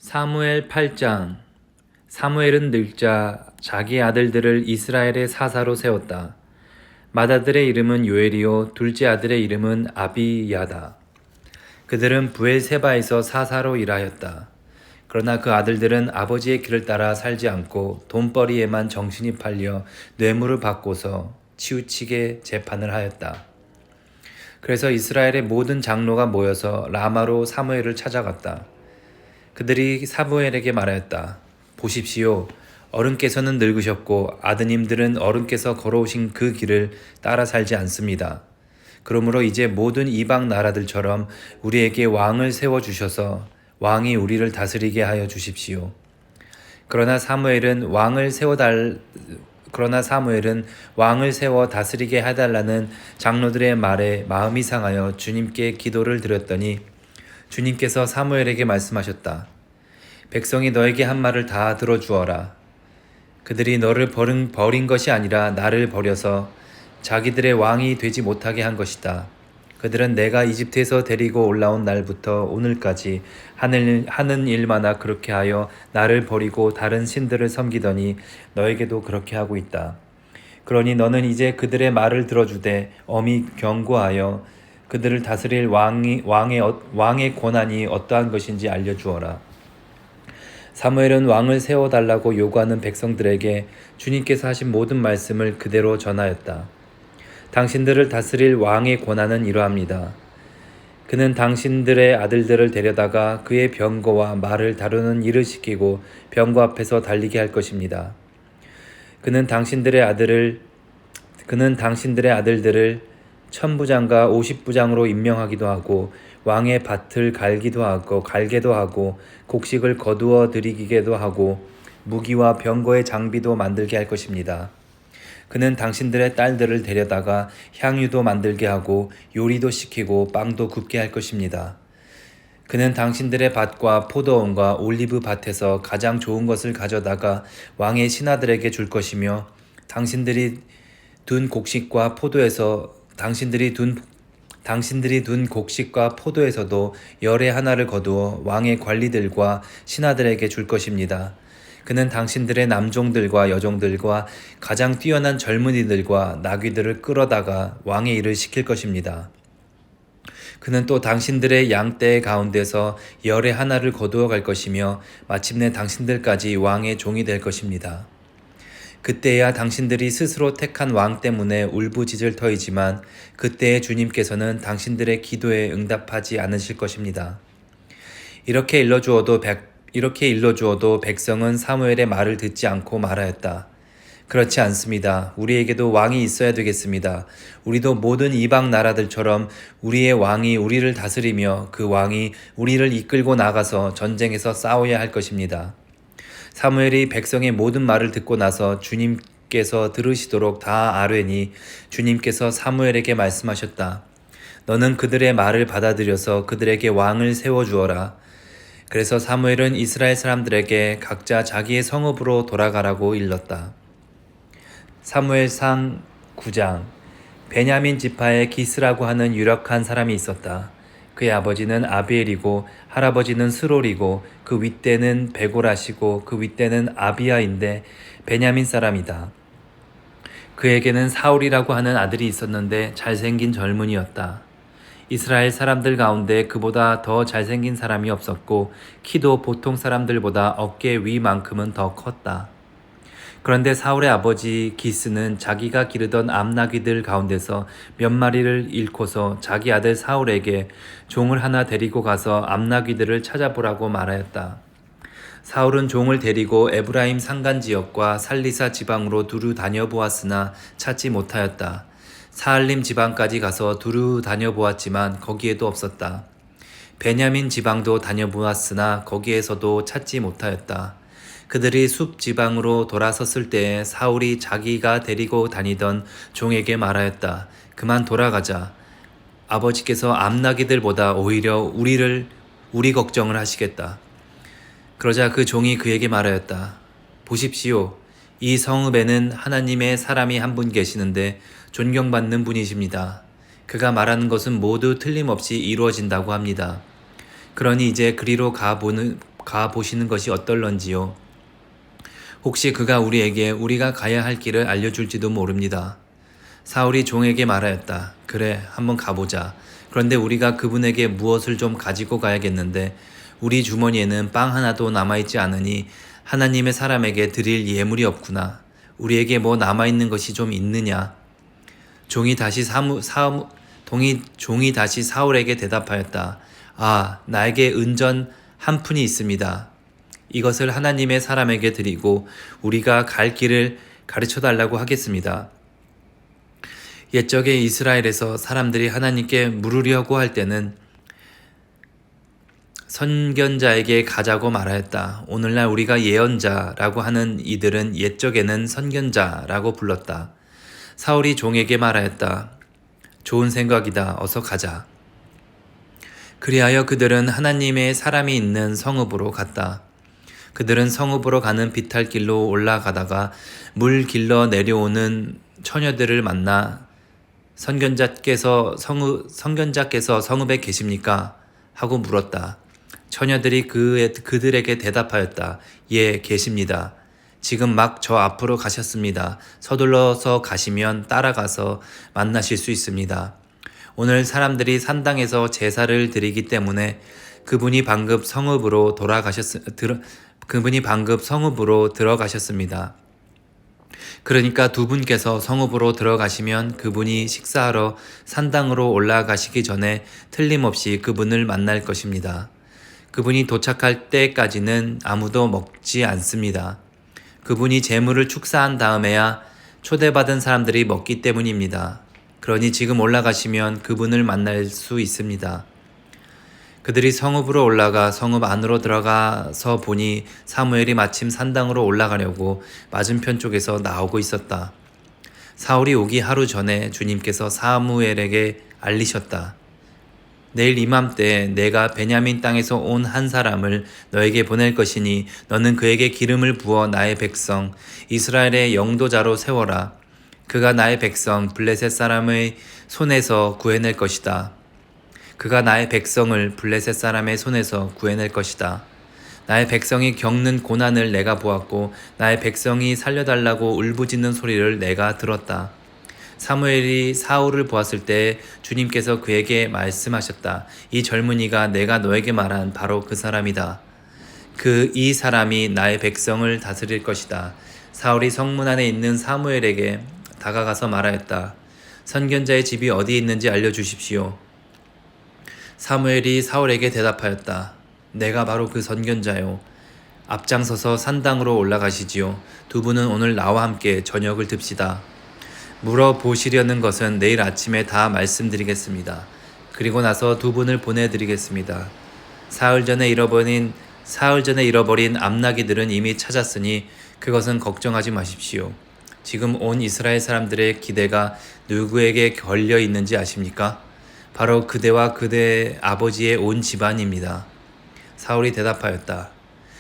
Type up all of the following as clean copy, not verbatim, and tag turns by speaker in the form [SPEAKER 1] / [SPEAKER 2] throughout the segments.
[SPEAKER 1] 사무엘 8장. 사무엘은 늙자 자기 아들들을 이스라엘의 사사로 세웠다. 맏아들의 이름은 요엘이요 둘째 아들의 이름은 아비야다. 그들은 부엘세바에서 사사로 일하였다. 그러나 그 아들들은 아버지의 길을 따라 살지 않고 돈벌이에만 정신이 팔려 뇌물을 받고서 치우치게 재판을 하였다. 그래서 이스라엘의 모든 장로가 모여서 라마로 사무엘을 찾아갔다. 그들이 사무엘에게 말하였다. 보십시오. 어른께서는 늙으셨고 아드님들은 어른께서 걸어오신 그 길을 따라 살지 않습니다. 그러므로 이제 모든 이방 나라들처럼 우리에게 왕을 세워주셔서 왕이 우리를 다스리게 하여 주십시오. 그러나 사무엘은 왕을 세워 다스리게 해달라는 장로들의 말에 마음이 상하여 주님께 기도를 드렸더니 주님께서 사무엘에게 말씀하셨다. 백성이 너에게 한 말을 다 들어주어라. 그들이 너를 버린 것이 아니라 나를 버려서 자기들의 왕이 되지 못하게 한 것이다. 그들은 내가 이집트에서 데리고 올라온 날부터 오늘까지 하는 일마다 그렇게 하여 나를 버리고 다른 신들을 섬기더니 너에게도 그렇게 하고 있다. 그러니 너는 이제 그들의 말을 들어주되 엄히 경고하여 그들을 다스릴 왕의 권한이 어떠한 것인지 알려주어라. 사무엘은 왕을 세워달라고 요구하는 백성들에게 주님께서 하신 모든 말씀을 그대로 전하였다. 당신들을 다스릴 왕의 권한은 이러합니다. 그는 당신들의 아들들을 데려다가 그의 병거와 말을 다루는 일을 시키고 병거 앞에서 달리게 할 것입니다. 그는 당신들의 아들들을 천부장과 50부장으로 임명하기도 하고 왕의 밭을 갈게도 하고 곡식을 거두어 들이기도 하고 무기와 병거의 장비도 만들게 할 것입니다. 그는 당신들의 딸들을 데려다가 향유도 만들게 하고 요리도 시키고 빵도 굽게 할 것입니다. 그는 당신들의 밭과 포도원과 올리브 밭에서 가장 좋은 것을 가져다가 왕의 신하들에게 줄 것이며 당신들이 둔 곡식과 포도에서도 열의 하나를 거두어 왕의 관리들과 신하들에게 줄 것입니다. 그는 당신들의 남종들과 여종들과 가장 뛰어난 젊은이들과 나귀들을 끌어다가 왕의 일을 시킬 것입니다. 그는 또 당신들의 양떼 가운데서 열의 하나를 거두어 갈 것이며 마침내 당신들까지 왕의 종이 될 것입니다. 그때야 당신들이 스스로 택한 왕 때문에 울부짖을 터이지만 그때의 주님께서는 당신들의 기도에 응답하지 않으실 것입니다. 이렇게 일러주어도 백성은 사무엘의 말을 듣지 않고 말하였다. 그렇지 않습니다. 우리에게도 왕이 있어야 되겠습니다. 우리도 모든 이방 나라들처럼 우리의 왕이 우리를 다스리며 그 왕이 우리를 이끌고 나가서 전쟁에서 싸워야 할 것입니다. 사무엘이 백성의 모든 말을 듣고 나서 주님께서 들으시도록 다 아뢰니 주님께서 사무엘에게 말씀하셨다. 너는 그들의 말을 받아들여서 그들에게 왕을 세워주어라. 그래서 사무엘은 이스라엘 사람들에게 각자 자기의 성읍으로 돌아가라고 일렀다. 사무엘상 9장. 베냐민 지파에 기스라고 하는 유력한 사람이 있었다. 그의 아버지는 아비엘이고 할아버지는 스롤이고 그 윗대는 베고라시고 그 윗대는 아비야인데 베냐민 사람이다. 그에게는 사울이라고 하는 아들이 있었는데 잘생긴 젊은이였다. 이스라엘 사람들 가운데 그보다 더 잘생긴 사람이 없었고 키도 보통 사람들보다 어깨 위만큼은 더 컸다. 그런데 사울의 아버지 기스는 자기가 기르던 암나귀들 가운데서 몇 마리를 잃고서 자기 아들 사울에게 종을 하나 데리고 가서 암나귀들을 찾아보라고 말하였다. 사울은 종을 데리고 에브라임 산간 지역과 살리사 지방으로 두루 다녀보았으나 찾지 못하였다. 사알림 지방까지 가서 두루 다녀보았지만 거기에도 없었다. 베냐민 지방도 다녀보았으나 거기에서도 찾지 못하였다. 그들이 숲 지방으로 돌아섰을 때에 사울이 자기가 데리고 다니던 종에게 말하였다. 그만 돌아가자. 아버지께서 암나귀들보다 오히려 우리 걱정을 하시겠다. 그러자 그 종이 그에게 말하였다. 보십시오. 이 성읍에는 하나님의 사람이 한 분 계시는데 존경받는 분이십니다. 그가 말하는 것은 모두 틀림없이 이루어진다고 합니다. 그러니 이제 그리로 가 보시는 것이 어떨런지요. 혹시 그가 우리에게 우리가 가야 할 길을 알려줄지도 모릅니다. 사울이 종에게 말하였다. 그래, 한번 가보자. 그런데 우리가 그분에게 무엇을 좀 가지고 가야겠는데 우리 주머니에는 빵 하나도 남아있지 않으니 하나님의 사람에게 드릴 예물이 없구나. 우리에게 뭐 남아있는 것이 좀 있느냐? 종이 다시 사울에게 대답하였다. 아, 나에게 은전 한 푼이 있습니다. 이것을 하나님의 사람에게 드리고 우리가 갈 길을 가르쳐 달라고 하겠습니다. 옛적에 이스라엘에서 사람들이 하나님께 물으려고 할 때는 선견자에게 가자고 말하였다. 오늘날 우리가 예언자라고 하는 이들은 옛적에는 선견자라고 불렀다. 사울이 종에게 말하였다. 좋은 생각이다. 어서 가자. 그리하여 그들은 하나님의 사람이 있는 성읍으로 갔다. 그들은 성읍으로 가는 비탈길로 올라가다가 물 길러 내려오는 처녀들을 만나 선견자께서 성읍에 계십니까? 하고 물었다. 처녀들이 그들에게 대답하였다. 예, 계십니다. 지금 막 저 앞으로 가셨습니다. 서둘러서 가시면 따라가서 만나실 수 있습니다. 오늘 사람들이 산당에서 제사를 드리기 때문에 그분이 방금 성읍으로 들어가셨습니다. 그러니까 두 분께서 성읍으로 들어가시면 그분이 식사하러 산당으로 올라가시기 전에 틀림없이 그분을 만날 것입니다. 그분이 도착할 때까지는 아무도 먹지 않습니다. 그분이 제물을 축사한 다음에야 초대받은 사람들이 먹기 때문입니다. 그러니 지금 올라가시면 그분을 만날 수 있습니다. 그들이 성읍으로 올라가 성읍 안으로 들어가서 보니 사무엘이 마침 산당으로 올라가려고 맞은편 쪽에서 나오고 있었다. 사울이 오기 하루 전에 주님께서 사무엘에게 알리셨다. 내일 이맘때 내가 베냐민 땅에서 온 한 사람을 너에게 보낼 것이니 너는 그에게 기름을 부어 나의 백성 이스라엘의 영도자로 세워라. 그가 나의 백성 블레셋 사람의 손에서 구해낼 것이다. 그가 나의 백성을 블레셋 사람의 손에서 구해낼 것이다. 나의 백성이 겪는 고난을 내가 보았고 나의 백성이 살려달라고 울부짖는 소리를 내가 들었다. 사무엘이 사울을 보았을 때 주님께서 그에게 말씀하셨다. 이 젊은이가 내가 너에게 말한 바로 그 사람이다. 이 사람이 나의 백성을 다스릴 것이다. 사울이 성문 안에 있는 사무엘에게 다가가서 말하였다. 선견자의 집이 어디에 있는지 알려주십시오. 사무엘이 사울에게 대답하였다. 내가 바로 그 선견자요. 앞장서서 산당으로 올라가시지요. 두 분은 오늘 나와 함께 저녁을 듭시다. 물어보시려는 것은 내일 아침에 다 말씀드리겠습니다. 그리고 나서 두 분을 보내드리겠습니다. 사흘 전에 잃어버린 암나기들은 이미 찾았으니 그것은 걱정하지 마십시오. 지금 온 이스라엘 사람들의 기대가 누구에게 걸려 있는지 아십니까? 바로 그대와 그대 아버지의 온 집안입니다. 사울이 대답하였다.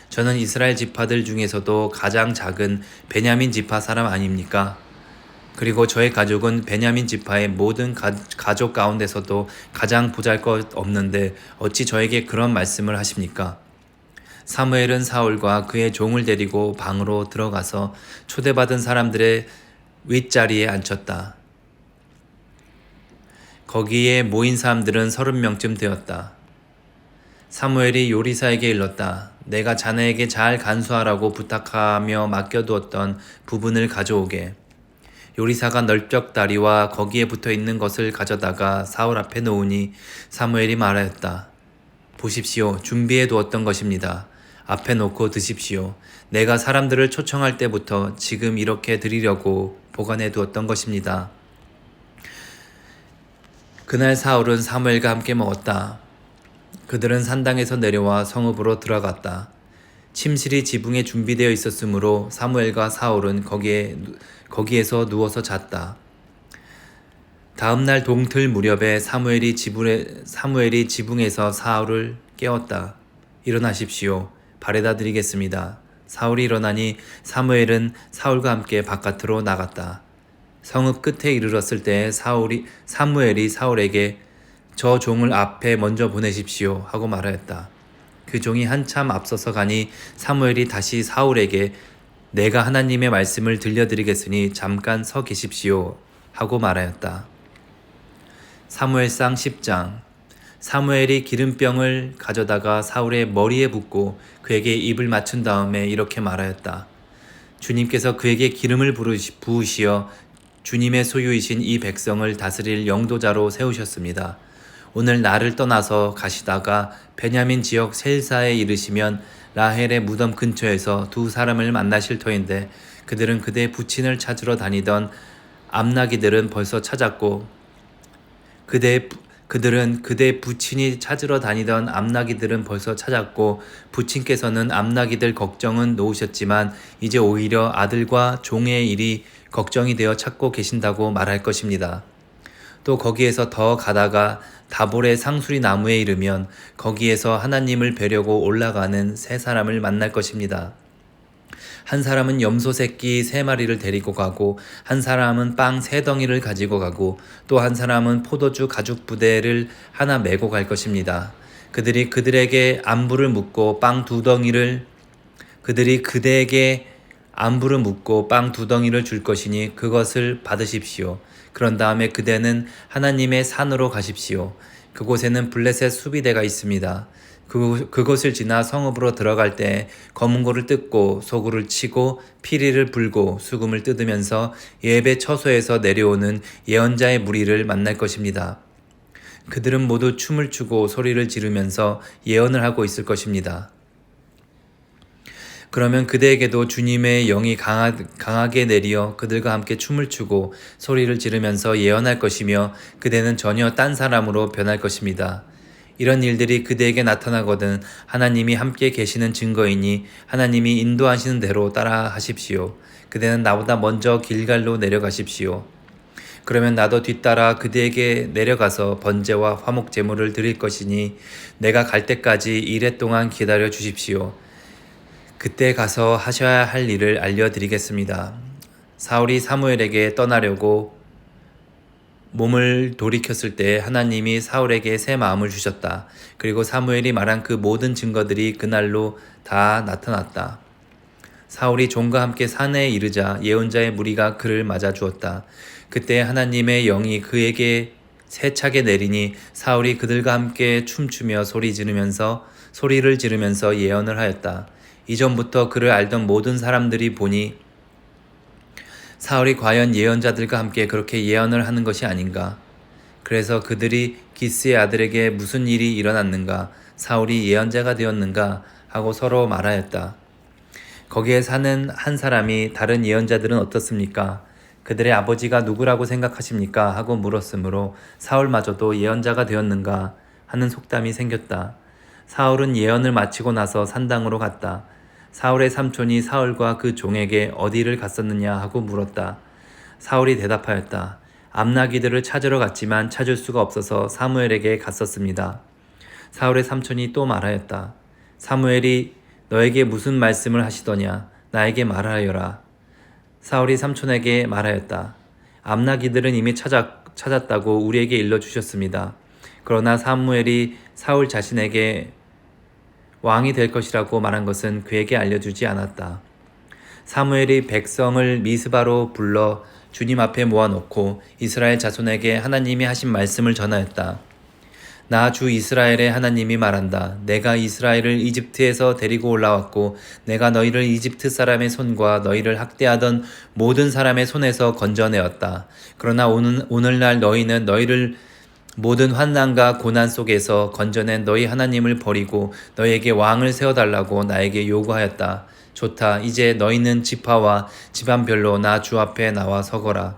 [SPEAKER 1] 저는 이스라엘 지파들 중에서도 가장 작은 베냐민 지파 사람 아닙니까? 그리고 저의 가족은 베냐민 지파의 모든 가족 가운데서도 가장 보잘것없는데 어찌 저에게 그런 말씀을 하십니까? 사무엘은 사울과 그의 종을 데리고 방으로 들어가서 초대받은 사람들의 윗자리에 앉혔다. 거기에 모인 사람들은 30명쯤 되었다. 사무엘이 요리사에게 일렀다. 내가 자네에게 잘 간수하라고 부탁하며 맡겨두었던 부분을 가져오게. 요리사가 널쩍다리와 거기에 붙어있는 것을 가져다가 사울 앞에 놓으니 사무엘이 말하였다. 보십시오. 준비해 두었던 것입니다. 앞에 놓고 드십시오. 내가 사람들을 초청할 때부터 지금 이렇게 드리려고 보관해 두었던 것입니다. 그날 사울은 사무엘과 함께 먹었다. 그들은 산당에서 내려와 성읍으로 들어갔다. 침실이 지붕에 준비되어 있었으므로 사무엘과 사울은 거기에서 누워서 잤다. 다음날 동틀 무렵에 사무엘이 지붕에서 사울을 깨웠다. 일어나십시오. 발에다 드리겠습니다. 사울이 일어나니 사무엘은 사울과 함께 바깥으로 나갔다. 성읍 끝에 이르렀을 때 사무엘이 사울에게 저 종을 앞에 먼저 보내십시오 하고 말하였다. 그 종이 한참 앞서서 가니 사무엘이 다시 사울에게 내가 하나님의 말씀을 들려드리겠으니 잠깐 서 계십시오 하고 말하였다. 사무엘상 10장. 사무엘이 기름병을 가져다가 사울의 머리에 붓고 그에게 입을 맞춘 다음에 이렇게 말하였다. 주님께서 그에게 기름을 부으시어 주님의 소유이신 이 백성을 다스릴 영도자로 세우셨습니다. 오늘 나를 떠나서 가시다가 베냐민 지역 셀사에 이르시면 라헬의 무덤 근처에서 두 사람을 만나실 터인데 그들은 그대의 부친을 찾으러 다니던 암나기들은 벌써 찾았고 그들은 그대 부친이 찾으러 다니던 암나기들은 벌써 찾았고 부친께서는 암나기들 걱정은 놓으셨지만 이제 오히려 아들과 종의 일이 걱정이 되어 찾고 계신다고 말할 것입니다. 또 거기에서 더 가다가 다볼의 상수리 나무에 이르면 거기에서 하나님을 뵈려고 올라가는 세 사람을 만날 것입니다. 한 사람은 염소 새끼 3마리를 데리고 가고 한 사람은 빵 3덩이를 가지고 가고 또 한 사람은 포도주 가죽 부대를 하나 메고 갈 것입니다. 그들이 그들에게 안부를 묻고 그대에게 안부를 묻고 빵 2덩이를 줄 것이니 그것을 받으십시오. 그런 다음에 그대는 하나님의 산으로 가십시오. 그곳에는 블레셋 수비대가 있습니다. 그곳을 지나 성읍으로 들어갈 때 검은고를 뜯고 소구를 치고 피리를 불고 수금을 뜯으면서 예배 처소에서 내려오는 예언자의 무리를 만날 것입니다. 그들은 모두 춤을 추고 소리를 지르면서 예언을 하고 있을 것입니다. 그러면 그대에게도 주님의 영이 강하게 내리어 그들과 함께 춤을 추고 소리를 지르면서 예언할 것이며 그대는 전혀 딴 사람으로 변할 것입니다. 이런 일들이 그대에게 나타나거든 하나님이 함께 계시는 증거이니 하나님이 인도하시는 대로 따라 하십시오. 그대는 나보다 먼저 길갈로 내려가십시오. 그러면 나도 뒤따라 그대에게 내려가서 번제와 화목 제물을 드릴 것이니 내가 갈 때까지 이레 동안 기다려 주십시오. 그때 가서 하셔야 할 일을 알려드리겠습니다. 사울이 사무엘에게 떠나려고 몸을 돌이켰을 때 하나님이 사울에게 새 마음을 주셨다. 그리고 사무엘이 말한 그 모든 증거들이 그날로 다 나타났다. 사울이 종과 함께 산에 이르자 예언자의 무리가 그를 맞아 주었다. 그때 하나님의 영이 그에게 세차게 내리니 사울이 그들과 함께 춤추며 소리를 지르면서 예언을 하였다. 이전부터 그를 알던 모든 사람들이 보니 사울이 과연 예언자들과 함께 그렇게 예언을 하는 것이 아닌가? 그래서 그들이 기스의 아들에게 무슨 일이 일어났는가? 사울이 예언자가 되었는가? 하고 서로 말하였다. 거기에 사는 한 사람이 다른 예언자들은 어떻습니까? 그들의 아버지가 누구라고 생각하십니까? 하고 물었으므로 사울마저도 예언자가 되었는가? 하는 속담이 생겼다. 사울은 예언을 마치고 나서 산당으로 갔다. 사울의 삼촌이 사울과 그 종에게 어디를 갔었느냐 하고 물었다. 사울이 대답하였다. 암나기들을 찾으러 갔지만 찾을 수가 없어서 사무엘에게 갔었습니다. 사울의 삼촌이 또 말하였다. 사무엘이 너에게 무슨 말씀을 하시더냐? 나에게 말하여라. 사울이 삼촌에게 말하였다. 암나기들은 이미 찾았다고 우리에게 일러주셨습니다. 그러나 사무엘이 사울 자신에게 왕이 될 것이라고 말한 것은 그에게 알려주지 않았다. 사무엘이 백성을 미스바로 불러 주님 앞에 모아놓고 이스라엘 자손에게 하나님이 하신 말씀을 전하였다. 나 주 이스라엘의 하나님이 말한다. 내가 이스라엘을 이집트에서 데리고 올라왔고 내가 너희를 이집트 사람의 손과 너희를 학대하던 모든 사람의 손에서 건져내었다. 그러나 오늘날 너희는 너희를 모든 환난과 고난 속에서 건져낸 너희 하나님을 버리고 너희에게 왕을 세워달라고 나에게 요구하였다. 좋다. 이제 너희는 지파와 집안별로 나 주 앞에 나와 서거라.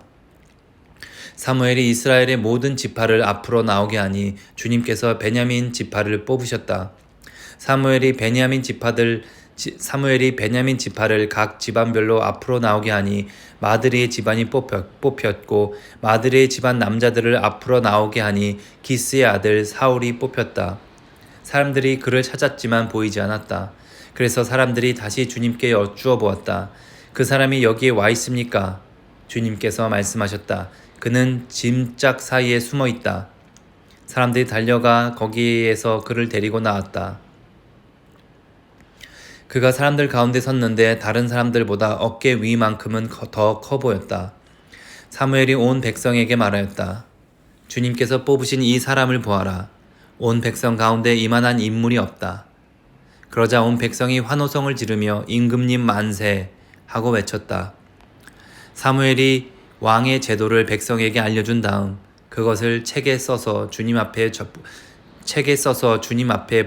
[SPEAKER 1] 사무엘이 이스라엘의 모든 지파를 앞으로 나오게 하니 주님께서 베냐민 지파를 뽑으셨다. 사무엘이 베냐민 지파를 각 집안별로 앞으로 나오게 하니 마드리의 집안이 뽑혔고 마드리의 집안 남자들을 앞으로 나오게 하니 기스의 아들 사울이 뽑혔다. 사람들이 그를 찾았지만 보이지 않았다. 그래서 사람들이 다시 주님께 여쭈어 보았다. 그 사람이 여기에 와 있습니까? 주님께서 말씀하셨다. 그는 짐짝 사이에 숨어 있다. 사람들이 달려가 거기에서 그를 데리고 나왔다. 그가 사람들 가운데 섰는데 다른 사람들보다 어깨 위만큼은 더 커 보였다. 사무엘이 온 백성에게 말하였다. 주님께서 뽑으신 이 사람을 보아라. 온 백성 가운데 이만한 인물이 없다. 그러자 온 백성이 환호성을 지르며 임금님 만세 하고 외쳤다. 사무엘이 왕의 제도를 백성에게 알려준 다음 그것을 책에 써서 주님 앞에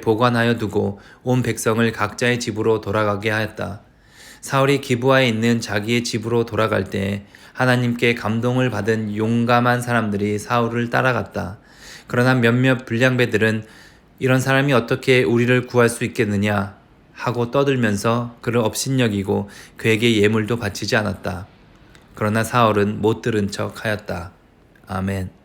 [SPEAKER 1] 보관하여 두고 온 백성을 각자의 집으로 돌아가게 하였다. 사울이 기브아에 있는 자기의 집으로 돌아갈 때 하나님께 감동을 받은 용감한 사람들이 사울을 따라갔다. 그러나 몇몇 불량배들은 이런 사람이 어떻게 우리를 구할 수 있겠느냐 하고 떠들면서 그를 업신여기고 그에게 예물도 바치지 않았다. 그러나 사울은 못 들은 척 하였다. 아멘.